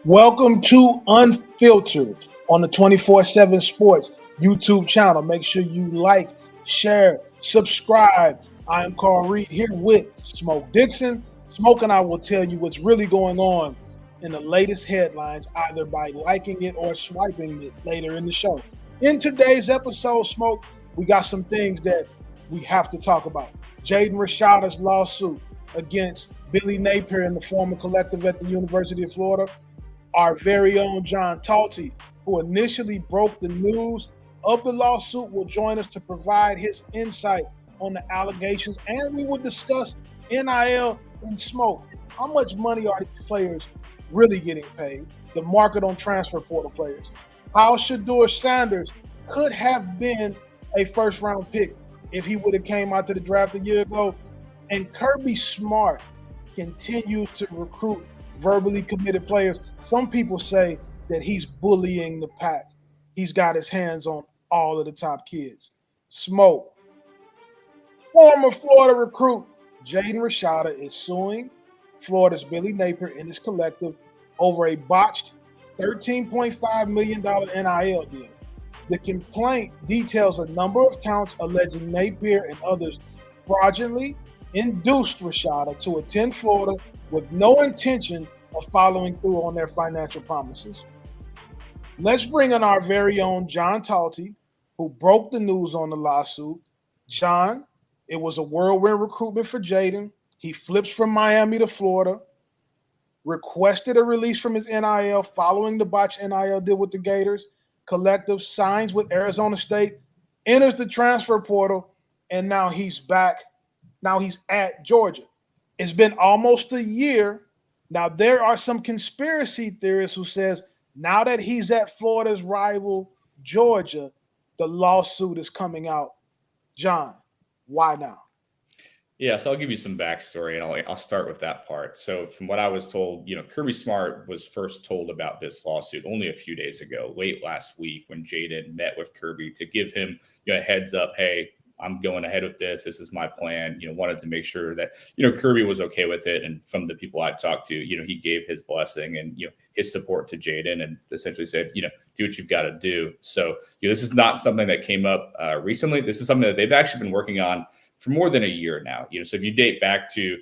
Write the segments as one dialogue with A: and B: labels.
A: Welcome to Unfiltered on the 24/7 Sports YouTube channel. Make sure you like, share, subscribe. I am Carl Reed here with Smoke Dixon. Smoke and I will tell you what's really going on in the latest headlines, either by liking it or swiping it later in the show. In today's episode, Smoke, we got some things that we have to talk about. Jaden Rashada's lawsuit against Billy Napier and the former collective at the University of Florida. Our very own John Talty, who initially broke the news of the lawsuit, will join us to provide his insight on the allegations, and we will discuss NIL and Smoke. How much money are these players really getting paid? The market on transfer portal players. How Shedeur Sanders could have been a first-round pick if he would have came out to the draft a year ago. And Kirby Smart continues to recruit verbally committed players. Some people say that he's bullying the pack. He's got his hands on all of the top kids. Smoke. Former Florida recruit Jaden Rashada is suing Florida's Billy Napier and his collective over a botched $13.5 million NIL deal. The complaint details a number of counts alleging Napier and others fraudulently induced Rashada to attend Florida with no intention of following through on their financial promises. Let's bring in our very own John Talty, who broke the news on the lawsuit. John, it was a whirlwind recruitment for Jaden. He flips from Miami to Florida, requested a release from his NIL following the botched NIL deal with the Gators. Collective signs with Arizona State, enters the transfer portal, and now he's back. Now he's at Georgia. It's been almost a year. Now, there are some conspiracy theorists who says now that he's at Florida's rival, Georgia, the lawsuit is coming out. John, why now?
B: Yeah, so I'll give you some backstory, and I'll start with that part. So from what I was told, Kirby Smart was first told about this lawsuit only a few days ago, late last week, when Jaden met with Kirby to give him a heads up. Hey, I'm going ahead with this. This is my plan. Wanted to make sure that, Kirby was okay with it. And from the people I talked to, he gave his blessing and, his support to Jaden and essentially said, do what you've got to do. So, this is not something that came up recently. This is something that they've actually been working on for more than a year now. So if you date back to,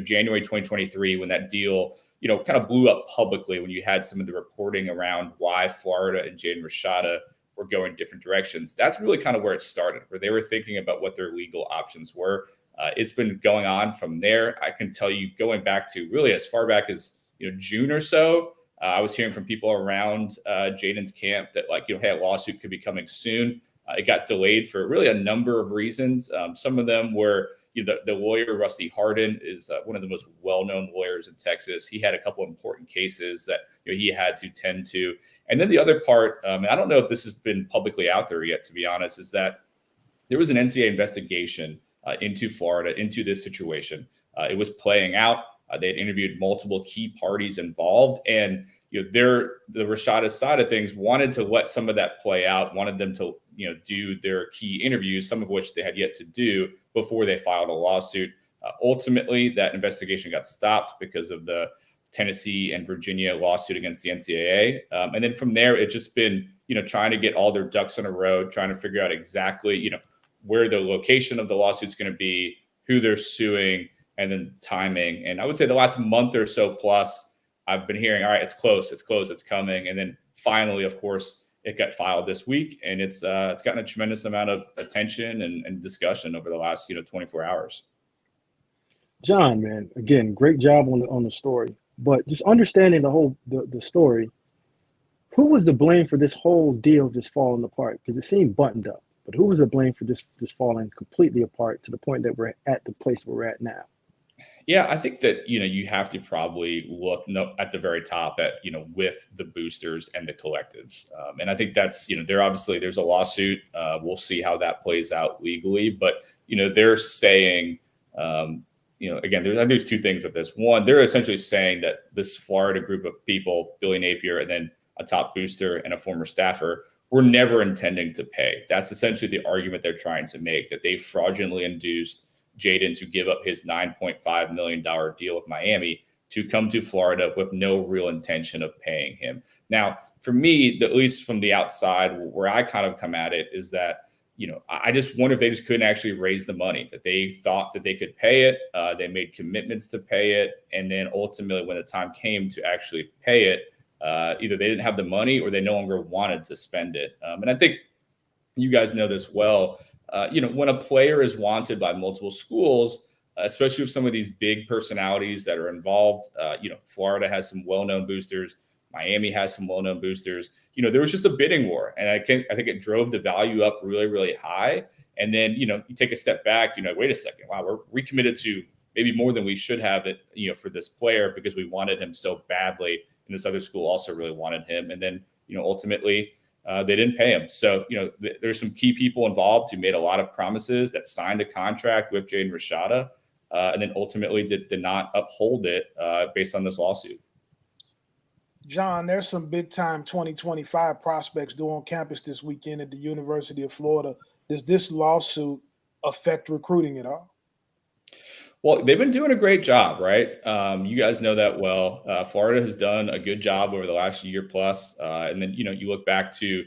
B: January 2023, when that deal, kind of blew up publicly, when you had some of the reporting around why Florida and Jaden Rashada were going different directions. That's really kind of where it started, where they were thinking about what their legal options were. It's been going on from there. I can tell you, going back to really as far back as June or so, I was hearing from people around Jaden's camp that hey, a lawsuit could be coming soon. It got delayed for really a number of reasons. Some of them were the lawyer, Rusty Hardin, is one of the most well-known lawyers in Texas. He had a couple of important cases that he had to tend to. And then the other part, and I don't know if this has been publicly out there yet, to be honest, is that there was an NCAA investigation into Florida, into this situation. It was playing out. They had interviewed multiple key parties involved, and the Rashada side of things wanted to let some of that play out, wanted them to do their key interviews, some of which they had yet to do before they filed a lawsuit. Ultimately, that investigation got stopped because of the Tennessee and Virginia lawsuit against the NCAA. And then from there, it's just been, trying to get all their ducks in a row, trying to figure out exactly, where the location of the lawsuit's going to be, who they're suing, and then timing. And I would say the last month or so plus, I've been hearing, all right, it's close, it's coming. And then finally, of course, it got filed this week, and it's gotten a tremendous amount of attention and discussion over the last 24 hours.
C: John, man, again, great job on the story. But just understanding the story, who was to blame for this whole deal just falling apart? Because it seemed buttoned up. But who was to blame for this falling completely apart to the point that we're at the place we're at now?
B: Yeah, I think that, you have to probably look at the very top at, with the boosters and the collectives. And I think that's, there's a lawsuit. We'll see how that plays out legally. But, they're saying, again, there's two things with this. One, they're essentially saying that this Florida group of people, Billy Napier, and then a top booster and a former staffer, were never intending to pay. That's essentially the argument they're trying to make, that they fraudulently induced Jaden to give up his $9.5 million deal with Miami to come to Florida with no real intention of paying him. Now, for me, at least from the outside, where I kind of come at it is that, I just wonder if they just couldn't actually raise the money, that they thought that they could pay it. They made commitments to pay it. And then ultimately, when the time came to actually pay it, either they didn't have the money or they no longer wanted to spend it. And I think you guys know this well. When a player is wanted by multiple schools, especially with some of these big personalities that are involved, Florida has some well-known boosters. Miami has some well-known boosters. There was just a bidding war, and I think it drove the value up really, really high. And then, you take a step back, wait a second, wow, we're recommitted to maybe more than we should have it, for this player because we wanted him so badly. And this other school also really wanted him. And then, ultimately they didn't pay him. So, there's some key people involved who made a lot of promises, that signed a contract with Jaden Rashada, and then ultimately did not uphold it based on this lawsuit.
A: John, there's some big-time 2025 prospects due on campus this weekend at the University of Florida. Does this lawsuit affect recruiting at all?
B: Well, they've been doing a great job, right? You guys know that well. Florida has done a good job over the last year plus. And then, you look back to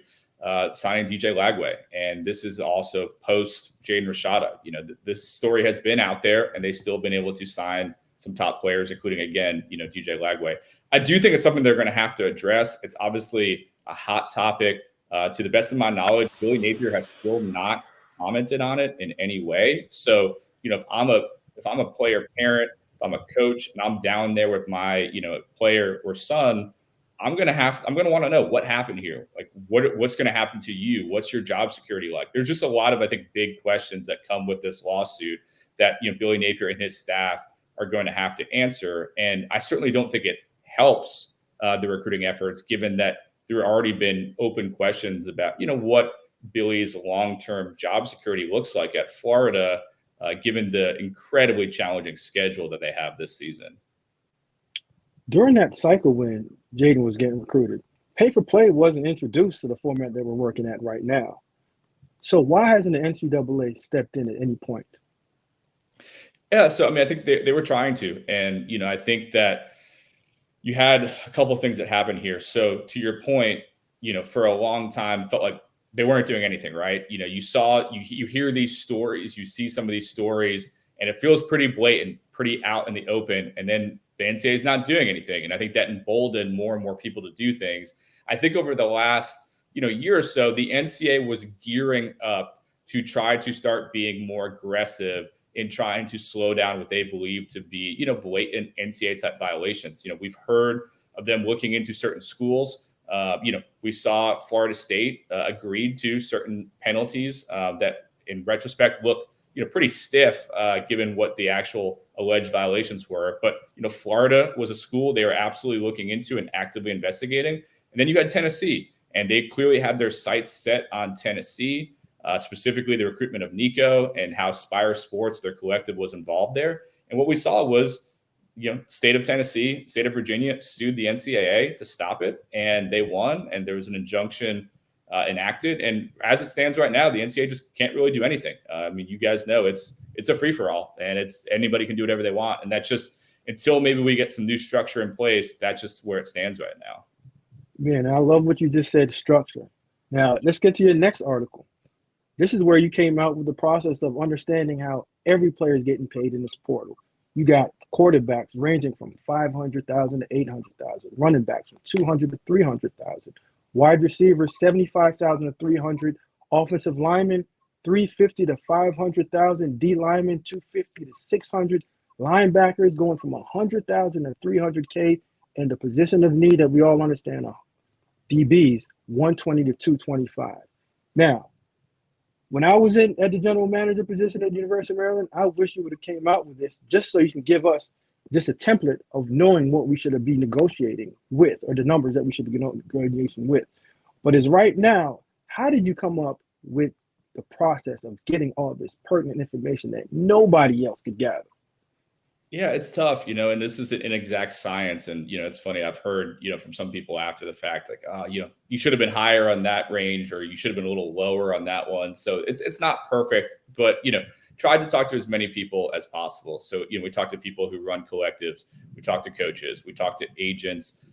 B: signing DJ Lagway, and this is also post Jaden Rashada. This story has been out there, and they've still been able to sign some top players, including, again, DJ Lagway. I do think it's something they're going to have to address. It's obviously a hot topic. To the best of my knowledge, Billy Napier has still not commented on it in any way. So, if I'm a player parent, if I'm a coach, and I'm down there with my, player or son, I'm going to want to know what happened here. Like what's going to happen to you? What's your job security like? There's just a lot of, I think, big questions that come with this lawsuit that, Billy Napier and his staff are going to have to answer. And I certainly don't think it helps the recruiting efforts, given that there have already been open questions about, what Billy's long-term job security looks like at Florida, given the incredibly challenging schedule that they have this season.
C: During that cycle when Jaden was getting recruited, pay for play wasn't introduced to the format that we're working at right now. So why hasn't the NCAA stepped in at any point?
B: Yeah, so I think they were trying to, and I think that you had a couple of things that happened here. So to your point, for a long time, it felt like they weren't doing anything, right? You hear these stories, you see some of these stories, and it feels pretty blatant, pretty out in the open, and then the NCAA is not doing anything, and I think that emboldened more and more people to do things. I think over the last year or so, the NCAA was gearing up to try to start being more aggressive in trying to slow down what they believe to be, blatant NCAA type violations. We've heard of them looking into certain schools. We saw Florida State agreed to certain penalties that in retrospect look, pretty stiff given what the actual alleged violations were. But, Florida was a school they were absolutely looking into and actively investigating. And then you had Tennessee, and they clearly had their sights set on Tennessee. Specifically the recruitment of Nico and how Spire Sports, their collective, was involved there. And what we saw was, state of Tennessee, state of Virginia sued the NCAA to stop it, and they won, and there was an injunction enacted. And as it stands right now, the NCAA just can't really do anything. You guys know it's a free-for-all, and it's anybody can do whatever they want. And that's just, until maybe we get some new structure in place, that's just where it stands right now.
C: Man, I love what you just said, structure. Now, let's get to your next article. This is where you came out with the process of understanding how every player is getting paid in this portal. You got quarterbacks ranging from $500,000 to $800,000, running backs from $200,000 to $300,000, wide receivers $75,000 to $300,000, offensive linemen $350,000 to $500,000, D linemen $250,000 to $600,000, linebackers going from $100,000 to $300K, and the position of need that we all understand are DBs $120,000 to $225,000. Now, when I was at the general manager position at the University of Maryland, I wish you would have came out with this just so you can give us just a template of knowing what we should be negotiating with, or the numbers that we should be negotiating with. But as right now, how did you come up with the process of getting all this pertinent information that nobody else could gather?
B: Yeah, it's tough, and this is an exact science. And, it's funny, I've heard, from some people after the fact, like, you should have been higher on that range, or you should have been a little lower on that one. So it's not perfect, but, tried to talk to as many people as possible. So, we talk to people who run collectives, we talk to coaches, we talk to agents,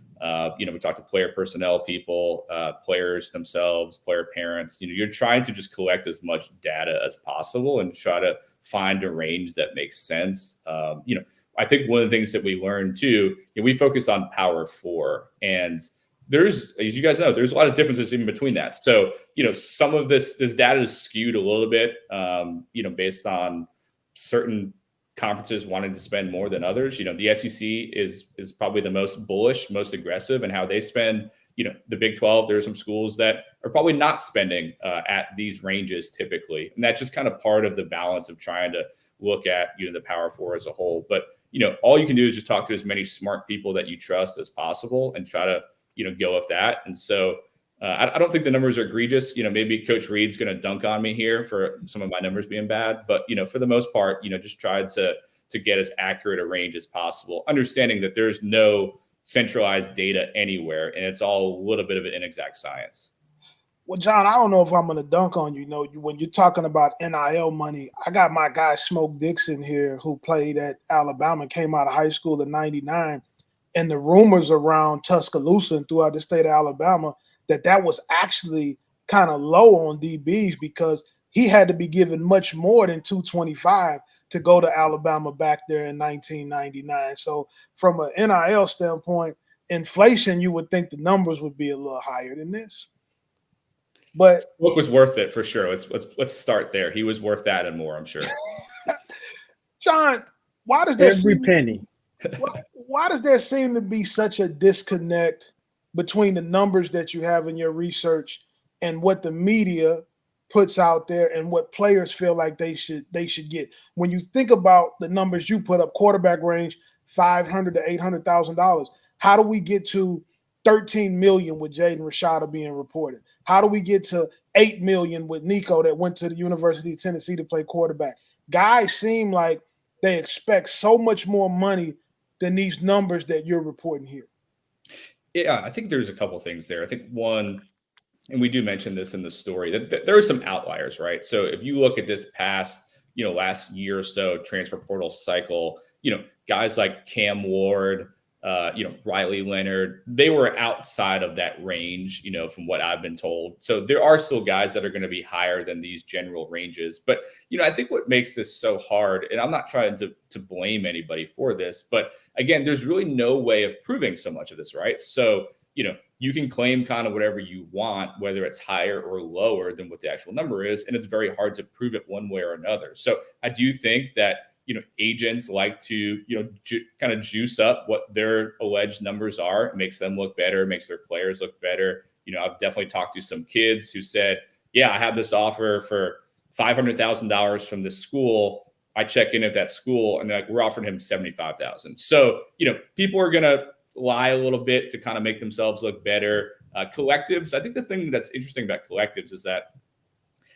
B: we talk to player personnel people, players themselves, player parents. You're trying to just collect as much data as possible and try to find a range that makes sense. I think one of the things that we learned too, we focused on Power 4, and there's, as you guys know, there's a lot of differences in between that. So, some of this data is skewed a little bit, based on certain conferences wanting to spend more than others. The SEC is probably the most bullish, most aggressive in how they spend. The Big 12, there are some schools that are probably not spending at these ranges typically. And that's just kind of part of the balance of trying to look at, the Power 4 as a whole. But, all you can do is just talk to as many smart people that you trust as possible and try to, go with that. And so I don't think the numbers are egregious. Maybe Coach Reed's going to dunk on me here for some of my numbers being bad. But, for the most part, just tried to get as accurate a range as possible, understanding that there's no centralized data anywhere, and it's all a little bit of an inexact science.
A: Well, John, I don't know if I'm going to dunk on you. When you're talking about NIL money, I got my guy Smoke Dixon here who played at Alabama, came out of high school in '99, and the rumors around Tuscaloosa and throughout the state of Alabama that was actually kind of low on DBs because he had to be given much more than $225 to go to Alabama back there in 1999. So from an NIL standpoint, inflation, you would think the numbers would be a little higher than this. But
B: Smoke was worth it for sure. Let's start there. He was worth that and more, I'm sure.
A: John, why does there
C: every penny?
A: Why does there seem to be such a disconnect between the numbers that you have in your research and what the media puts out there and what players feel like they should get? When you think about the numbers you put up, quarterback range $500,000 to $800,000, how do we get to 13 million with Jaden Rashada being reported? How do we get to 8 million with Nico that went to the University of Tennessee to play quarterback? Guys seem like they expect so much more money than these numbers that you're reporting here.
B: Yeah, I think there's a couple things there. I think one, and we do mention this in the story, that there are some outliers, right? So if you look at this past, last year or so transfer portal cycle, guys like Cam Ward, Riley Leonard, they were outside of that range, from what I've been told. So there are still guys that are going to be higher than these general ranges. But, I think what makes this so hard, and I'm not trying to blame anybody for this, but again, there's really no way of proving so much of this, right? So, you can claim kind of whatever you want, whether it's higher or lower than what the actual number is. And it's very hard to prove it one way or another. So I do think that, agents like to, kind of juice up what their alleged numbers are. It makes them look better, makes their players look better. I've definitely talked to some kids who said, yeah, I have this offer for $500,000 from this school. I check in at that school and we're offering him $75,000. So, people are going to lie a little bit to kind of make themselves look better. Collectives, I think the thing that's interesting about collectives is that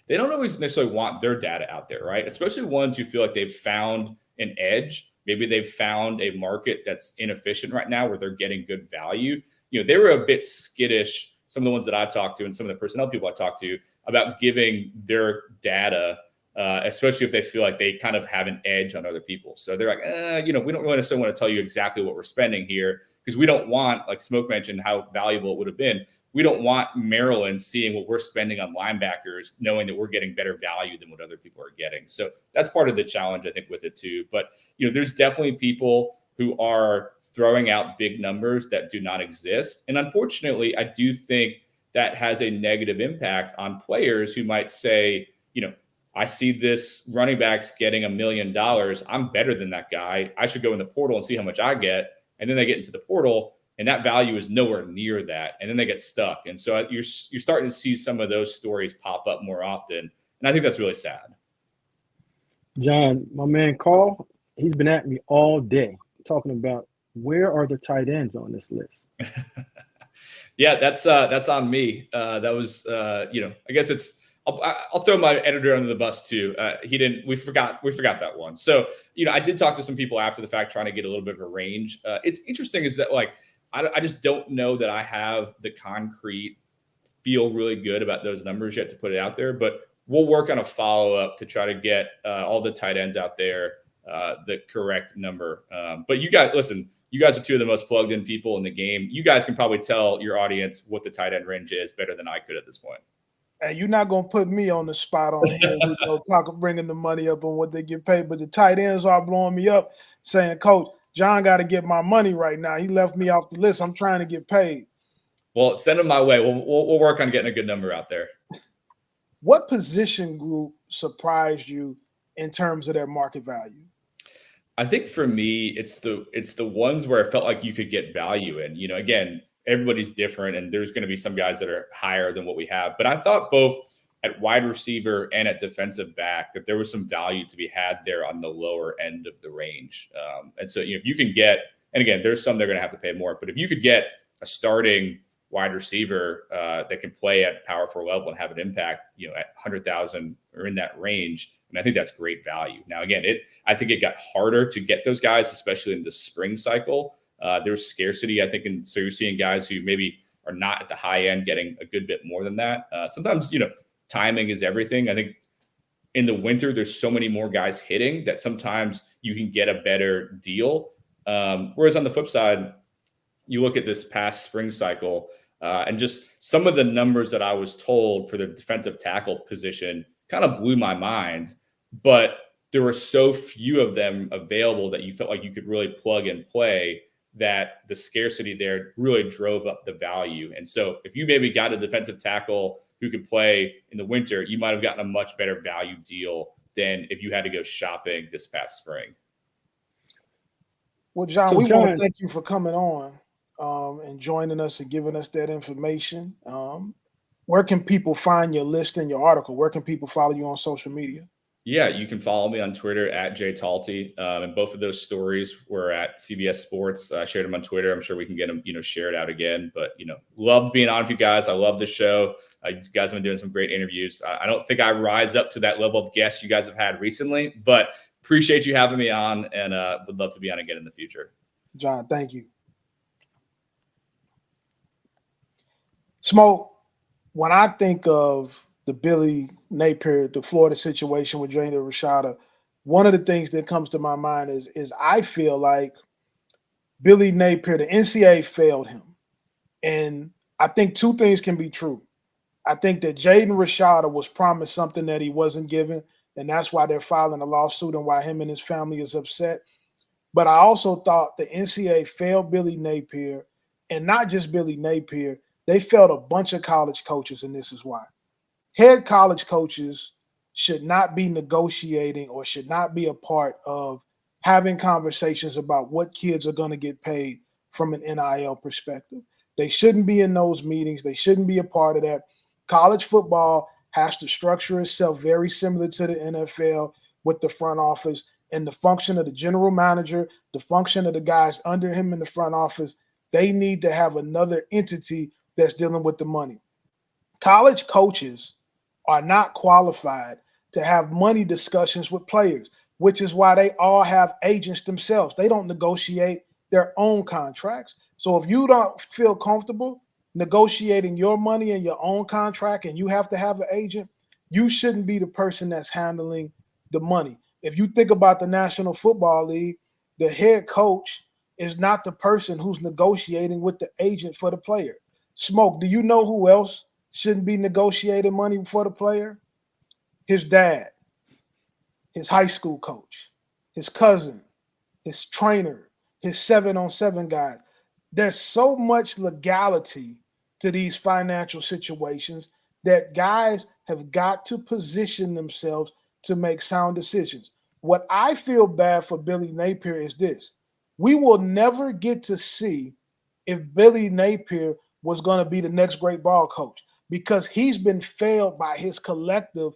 B: they don't always necessarily want their data out there, right? Especially ones who feel like they've found an edge. Maybe they've found a market that's inefficient right now where they're getting good value. They were a bit skittish, some of the ones that I talked to and some of the personnel people I talked to, about giving their data, especially if they feel like they kind of have an edge on other people. So they're like, we don't really necessarily want to tell you exactly what we're spending here because we don't want, like Smoke mentioned, how valuable it would have been. We don't want Maryland seeing what we're spending on linebackers, knowing that we're getting better value than what other people are getting. So that's part of the challenge, I think, with it too. But, there's definitely people who are throwing out big numbers that do not exist. And unfortunately, I do think that has a negative impact on players who might say, I see this running back's getting $1 million. I'm better than that guy. I should go in the portal and see how much I get. And then they get into the portal and that value is nowhere near that. And then they get stuck. And so you're starting to see some of those stories pop up more often. And I think that's really sad.
C: John, my man Carl, he's been at me all day talking about where are the tight ends on this list.
B: Yeah, that's on me. That was, I guess I'll throw my editor under the bus too. We forgot that one. So, I did talk to some people after the fact, trying to get a little bit of a range. It's interesting is that I just don't know that I have the concrete feel really good about those numbers yet to put it out there. But we'll work on a follow-up to try to get all the tight ends out there the correct number. But you guys, listen, you guys are two of the most plugged in people in the game. You guys can probably tell your audience what the tight end range is better than I could at this point.
A: Hey, you're not gonna put me on the spot on here. We go talk bringing the money up on what they get paid, but the tight ends are blowing me up, saying, "Coach, John got to get my money right now. He left me off the list. I'm trying to get paid."
B: Well, send them my way. We'll work on getting a good number out there.
A: What position group surprised you in terms of their market value?
B: I think for me, it's the ones where I felt like you could get value in. Again, everybody's different, and there's going to be some guys that are higher than what we have. But I thought both at wide receiver and at defensive back that there was some value to be had there on the lower end of the range. And so if you can get, and again, there's some they're going to have to pay more, but if you could get a starting wide receiver that can play at power 4 level and have an impact, at 100,000 or in that range, and I think that's great value. Now, again, I think it got harder to get those guys, especially in the spring cycle. There's scarcity, I think, and so you're seeing guys who maybe are not at the high end getting a good bit more than that. Sometimes, timing is everything. I think in the winter, there's so many more guys hitting that sometimes you can get a better deal. Whereas on the flip side, you look at this past spring cycle and just some of the numbers that I was told for the defensive tackle position kind of blew my mind, but there were so few of them available that you felt like you could really plug and play, that the scarcity there really drove up the value. And so if you maybe got a defensive tackle who could play in the winter, you might have gotten a much better value deal than if you had to go shopping this past spring.
A: Well, John, we want to thank you for coming on and joining us and giving us that information. Where can people find your list and your article? Where can people follow you on social media?
B: Yeah, you can follow me on Twitter at JTalty. And both of those stories were at CBS Sports. I shared them on Twitter. I'm sure we can get them, shared out again. But, loved being on with you guys. I love the show. You guys have been doing some great interviews. I don't think I rise up to that level of guests you guys have had recently, but appreciate you having me on, and would love to be on again in the future.
A: John, thank you. Smoke, when I think of the Billy Napier, the Florida situation with Jaden Rashada, one of the things that comes to my mind is I feel like Billy Napier, the NCAA failed him. And I think two things can be true. I think that Jaden Rashada was promised something that he wasn't given, and that's why they're filing a lawsuit and why him and his family is upset. But I also thought the NCAA failed Billy Napier, and not just Billy Napier, they failed a bunch of college coaches, and this is why. Head college coaches should not be negotiating or should not be a part of having conversations about what kids are going to get paid from an NIL perspective. They shouldn't be in those meetings. They shouldn't be a part of that. College football has to structure itself very similar to the NFL with the front office and the function of the general manager, the function of the guys under him in the front office. They need to have another entity that's dealing with the money. College coaches are not qualified to have money discussions with players, which is why they all have agents themselves. They don't negotiate their own contracts. So if you don't feel comfortable negotiating your money in your own contract and you have to have an agent, you shouldn't be the person that's handling the money. If you think about the National Football League, the head coach is not the person who's negotiating with the agent for the player. Smoke, do you know who else shouldn't be negotiating money for the player? His dad, his high school coach, his cousin, his trainer, his 7-on-7 guy. There's so much legality to these financial situations that guys have got to position themselves to make sound decisions. What I feel bad for Billy Napier is this. We will never get to see if Billy Napier was going to be the next great ball coach because he's been failed by his collective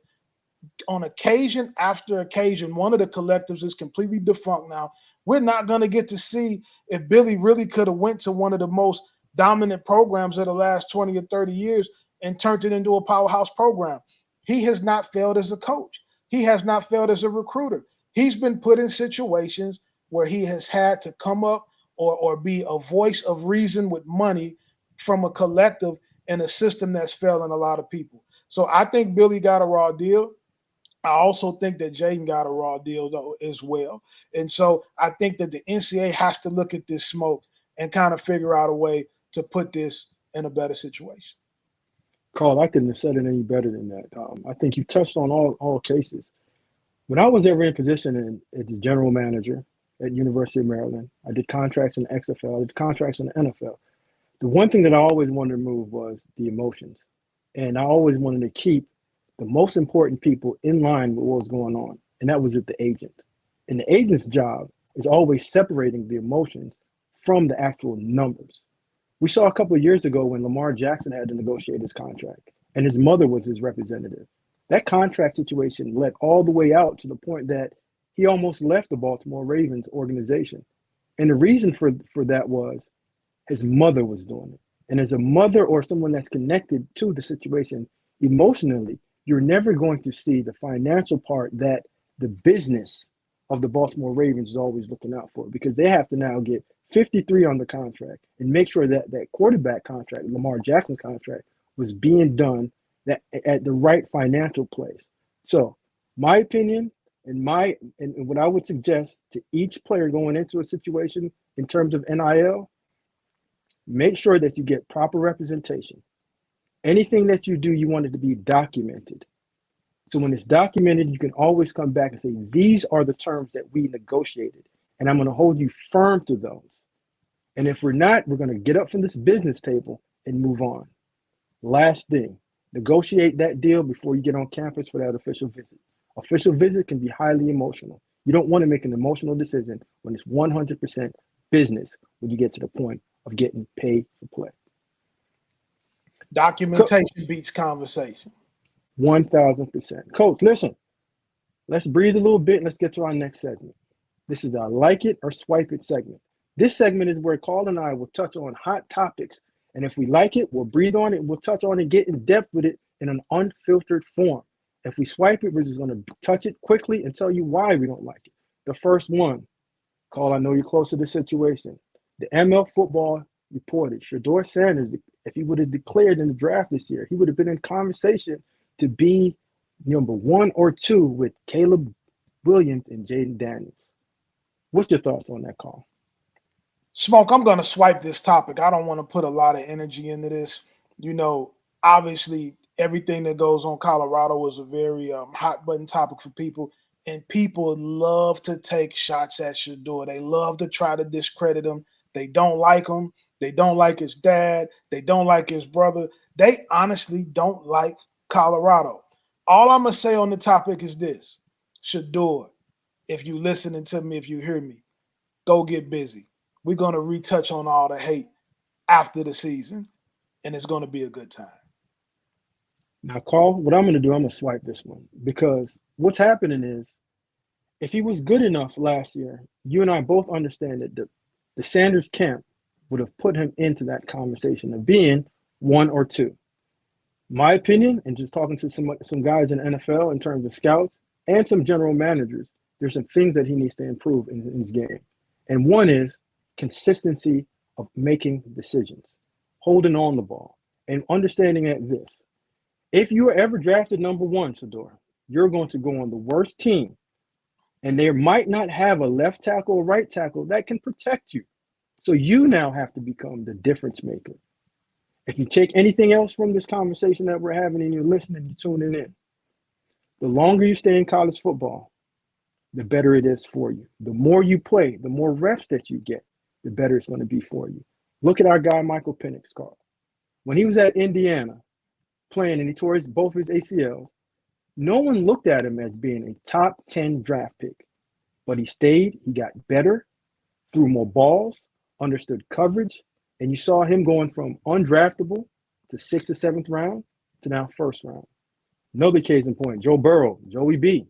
A: on occasion after occasion. One of the collectives is completely defunct now. We're not going to get to see if Billy really could have went to one of the most dominant programs of the last 20 or 30 years and turned it into a powerhouse program. He has not failed as a coach. He has not failed as a recruiter. He's been put in situations where he has had to come up or be a voice of reason with money from a collective in a system that's failing a lot of people. So I think Billy got a raw deal. I also think that Jaden got a raw deal though as well. And so I think that the NCAA has to look at this smoke and kind of figure out a way to put this in a better situation.
C: Carl, I couldn't have said it any better than that. I think you touched on all cases. When I was ever in position as the general manager at University of Maryland, I did contracts in the XFL, I did contracts in the NFL. The one thing that I always wanted to move was the emotions. And I always wanted to keep the most important people in line with what was going on. And that was at the agent. And the agent's job is always separating the emotions from the actual numbers. We saw a couple of years ago when Lamar Jackson had to negotiate his contract and his mother was his representative. That contract situation led all the way out to the point that he almost left the Baltimore Ravens organization. And the reason for that was his mother was doing it. And as a mother or someone that's connected to the situation emotionally, you're never going to see the financial part that the business of the Baltimore Ravens is always looking out for, because they have to now get 53 on the contract and make sure that that quarterback contract, Lamar Jackson contract, was being done that at the right financial place. So my opinion and what I would suggest to each player going into a situation in terms of NIL, make sure that you get proper representation. Anything that you do, you want it to be documented. So when it's documented, you can always come back and say, these are the terms that we negotiated, and I'm going to hold you firm to those. And if we're not, we're going to get up from this business table and move on. Last thing, negotiate that deal before you get on campus for that official visit. Official visit can be highly emotional. You don't want to make an emotional decision when it's 100% business when you get to the point of getting paid for play.
A: Documentation beats conversation.
C: 1,000%. Coach, listen, let's breathe a little bit and let's get to our next segment. This is our Like It or Swipe It segment. This segment is where Carl and I will touch on hot topics. And if we like it, we'll breathe on it. We'll touch on it, get in depth with it in an unfiltered form. If we swipe it, we're just going to touch it quickly and tell you why we don't like it. The first one, Carl, I know you're close to the situation. The ML football reported Shedeur Sanders, if he would have declared in the draft this year, he would have been in conversation to be number 1 or 2 with Caleb Williams and Jaden Daniels. What's your thoughts on that, Carl?
A: Smoke, I'm going to swipe this topic. I don't want to put a lot of energy into this. You know, obviously, everything that goes on Colorado is a very hot button topic for people. And people love to take shots at Shedeur. They love to try to discredit him. They don't like him. They don't like his dad. They don't like his brother. They honestly don't like Colorado. All I'm going to say on the topic is this. Shedeur, if you listening to me, if you hear me, go get busy. We're going to retouch on all the hate after the season, and it's going to be a good time.
C: Now, Carl, what I'm going to do, I'm going to swipe this one, because what's happening is if he was good enough last year, you and I both understand that the Sanders camp would have put him into that conversation of being 1 or 2. My opinion, and just talking to some guys in the NFL in terms of scouts and some general managers, there's some things that he needs to improve in his game. And one is consistency of making decisions, holding on the ball, and understanding that this. If you are ever drafted number 1, Shedeur, you're going to go on the worst team, and they might not have a left tackle or right tackle that can protect you. So you now have to become the difference maker. If you take anything else from this conversation that we're having and you're listening, you're tuning in, the longer you stay in college football, the better it is for you. The more you play, the more reps that you get, the better it's going to be for you. Look at our guy, Michael Penix, Carl. When he was at Indiana playing and he tore both his ACLs, no one looked at him as being a top 10 draft pick. But he stayed, he got better, threw more balls, understood coverage, and you saw him going from undraftable to 6th or 7th round to now 1st round. Another case in point, Joe Burrow, Joey B.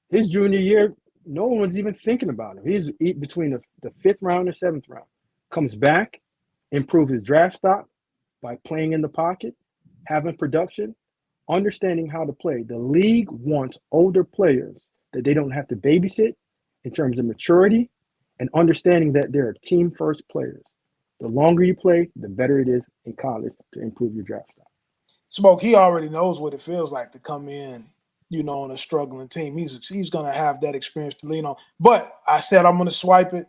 C: His junior year, no one was even thinking about him. He's between the 5th round and 7th round. Comes back, improve his draft stock by playing in the pocket, having production, understanding how to play. The league wants older players that they don't have to babysit in terms of maturity and understanding that they're team-first players. The longer you play, the better it is in college to improve your draft stock.
A: Smoke, he already knows what it feels like to come in, on a struggling team. He's going to have that experience to lean on. But I said I'm going to swipe it.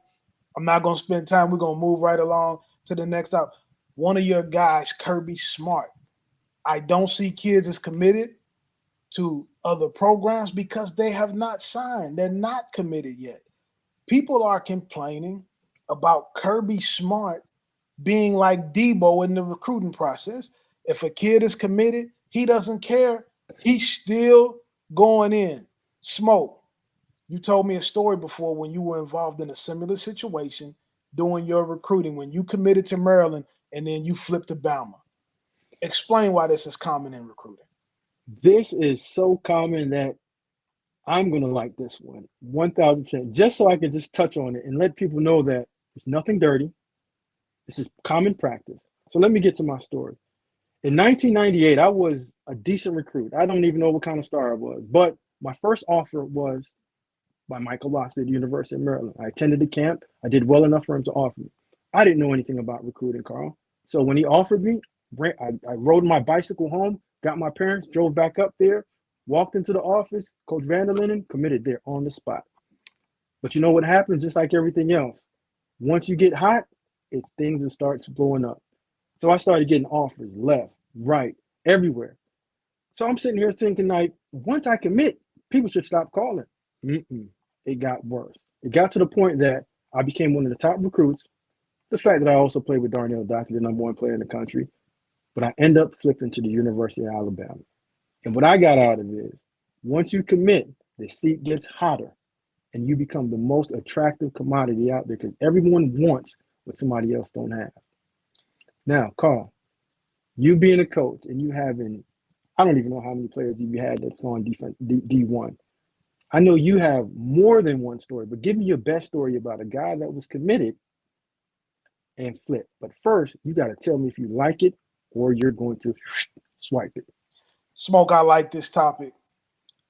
A: I'm not going to spend time. We're going to move right along to the next up. One of your guys, Kirby Smart. I don't see kids as committed to other programs because they have not signed. They're not committed yet. People are complaining about Kirby Smart being like Debo in the recruiting process. If a kid is committed, he doesn't care. He's still going in. Smoke, you told me a story before when you were involved in a similar situation doing your recruiting, when you committed to Maryland and then you flipped to Bama. Explain why this is common in recruiting.
C: This is so common that I'm going to like this one 1,000%, just so I can just touch on it and let people know that it's nothing dirty. This is common practice. So let me get to my story. In 1998, I was a decent recruit. I don't even know what kind of star I was, but my first offer was by Michael Locksley at the University of Maryland. I attended the camp. I did well enough for him to offer me. I didn't know anything about recruiting, Carl. So when he offered me, I rode my bicycle home, got my parents, drove back up there, walked into the office. Coach Vanderlinden committed there on the spot. But you know what happens? Just like everything else, once you get hot, it's things that starts blowing up. So I started getting offers left, right, everywhere. So I'm sitting here thinking, like, once I commit, people should stop calling. It got worse. It got to the point that I became one of the top recruits. The fact that I also played with Darnell Dockey, the #1 player in the country, but I end up flipping to the University of Alabama. And what I got out of it is, once you commit, the seat gets hotter, and you become the most attractive commodity out there because everyone wants what somebody else don't have. Now, Carl, you being a coach and you having, I don't even know how many players you had that's on defense, D1. I know you have more than one story, but give me your best story about a guy that was committed and flip. But first, you got to tell me if you like it or you're going to swipe it.
A: Smoke, I like this topic.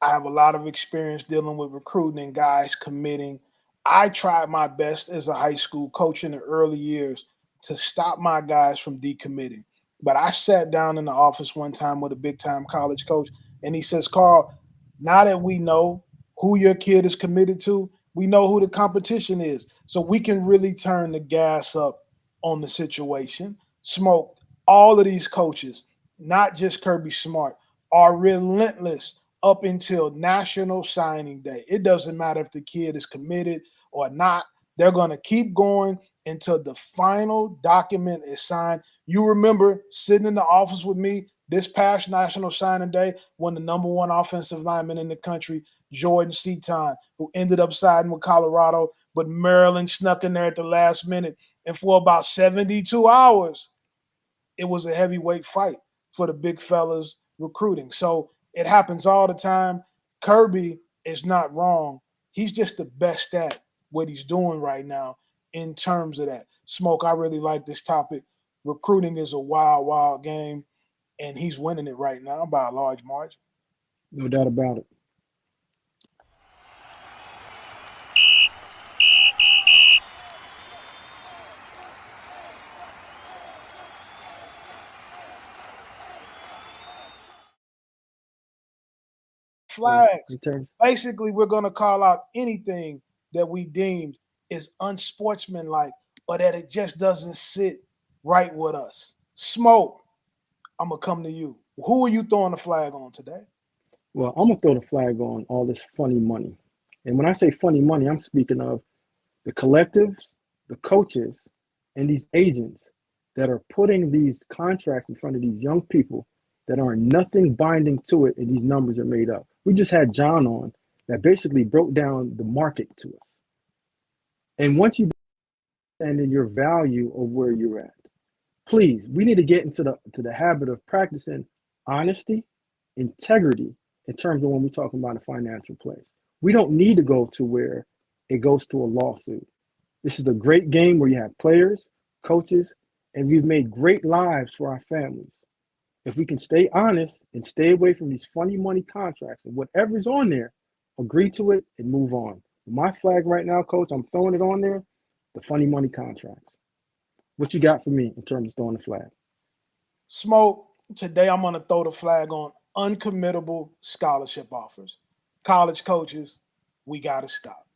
A: I have a lot of experience dealing with recruiting and guys committing. I tried my best as a high school coach in the early years to stop my guys from decommitting. But I sat down in the office one time with a big time college coach, and he says, Carl, now that we know who your kid is committed to, we know who the competition is. So we can really turn the gas up on the situation. Smoke, all of these coaches, not just Kirby Smart, are relentless up until National Signing Day. It doesn't matter if the kid is committed or not. They're going to keep going until the final document is signed. You remember sitting in the office with me this past National Signing Day when the #1 offensive lineman in the country, Jordan Seaton, who ended up siding with Colorado, but Maryland snuck in there at the last minute. And for about 72 hours, it was a heavyweight fight for the big fellas recruiting. So it happens all the time. Kirby is not wrong. He's just the best at what he's doing right now in terms of that. Smoke, I really like this topic. Recruiting is a wild, wild game, and he's winning it right now by a large margin.
C: No doubt about it.
A: Flags. Basically, we're going to call out anything that we deemed is unsportsmanlike or that it just doesn't sit right with us. Smoke, I'm going to come to you. Who are you throwing the flag on today?
C: Well, I'm going to throw the flag on all this funny money. And when I say funny money, I'm speaking of the collectives, the coaches, and these agents that are putting these contracts in front of these young people that are nothing binding to it, and these numbers are made up. We just had John on that basically broke down the market to us. And once you understand your value of where you're at, please, we need to get into the habit of practicing honesty, integrity in terms of when we're talking about a financial place. We don't need to go to where it goes to a lawsuit. This is a great game where you have players, coaches, and we've made great lives for our families. If we can stay honest and stay away from these funny money contracts and whatever's on there, agree to it and move on. My flag right now, Coach, I'm throwing it on there, the funny money contracts. What you got for me in terms of throwing the flag?
A: Smoke, today I'm going to throw the flag on uncommittable scholarship offers. College coaches, we got to stop.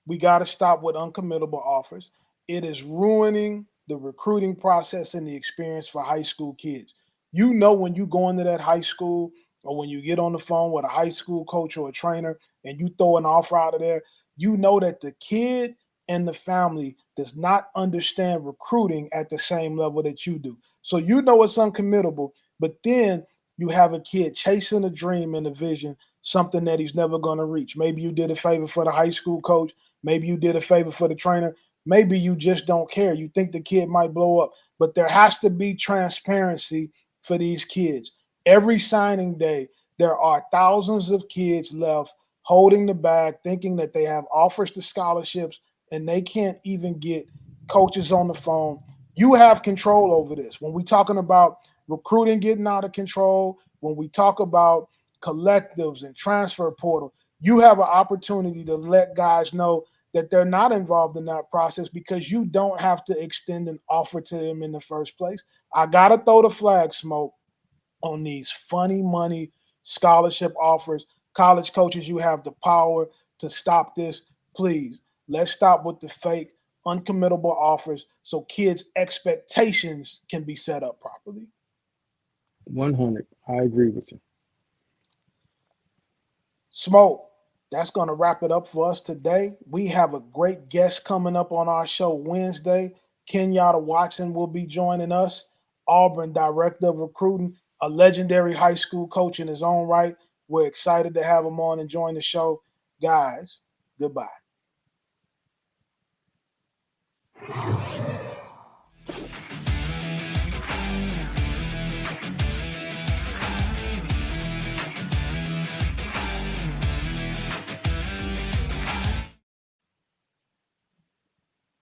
A: We got to stop with uncommittable offers. It is ruining the recruiting process and the experience for high school kids. You know, when you go into that high school or when you get on the phone with a high school coach or a trainer and you throw an offer out of there, you know that the kid and the family does not understand recruiting at the same level that you do. So you know it's uncommittable, but then you have a kid chasing a dream and a vision, something that he's never going to reach. Maybe you did a favor for the high school coach. Maybe you did a favor for the trainer. Maybe you just don't care. You think the kid might blow up, but there has to be transparency for these kids. Every signing day, there are thousands of kids left holding the bag, thinking that they have offers to scholarships and they can't even get coaches on the phone. You have control over this. When we're talking about recruiting getting out of control, when we talk about collectives and transfer portal, you have an opportunity to let guys know that they're not involved in that process because you don't have to extend an offer to them in the first place. I got to throw the flag, Smoke, on these funny money scholarship offers. College coaches, you have the power to stop this. Please, let's stop with the fake, uncommittable offers so kids' expectations can be set up properly.
C: 100. I agree with you.
A: Smoke, that's going to wrap it up for us today. We have a great guest coming up on our show Wednesday. Kenyatta Watson will be joining us, Auburn Director of Recruiting, a legendary high school coach in his own right. We're excited to have him on and join the show. Guys, goodbye.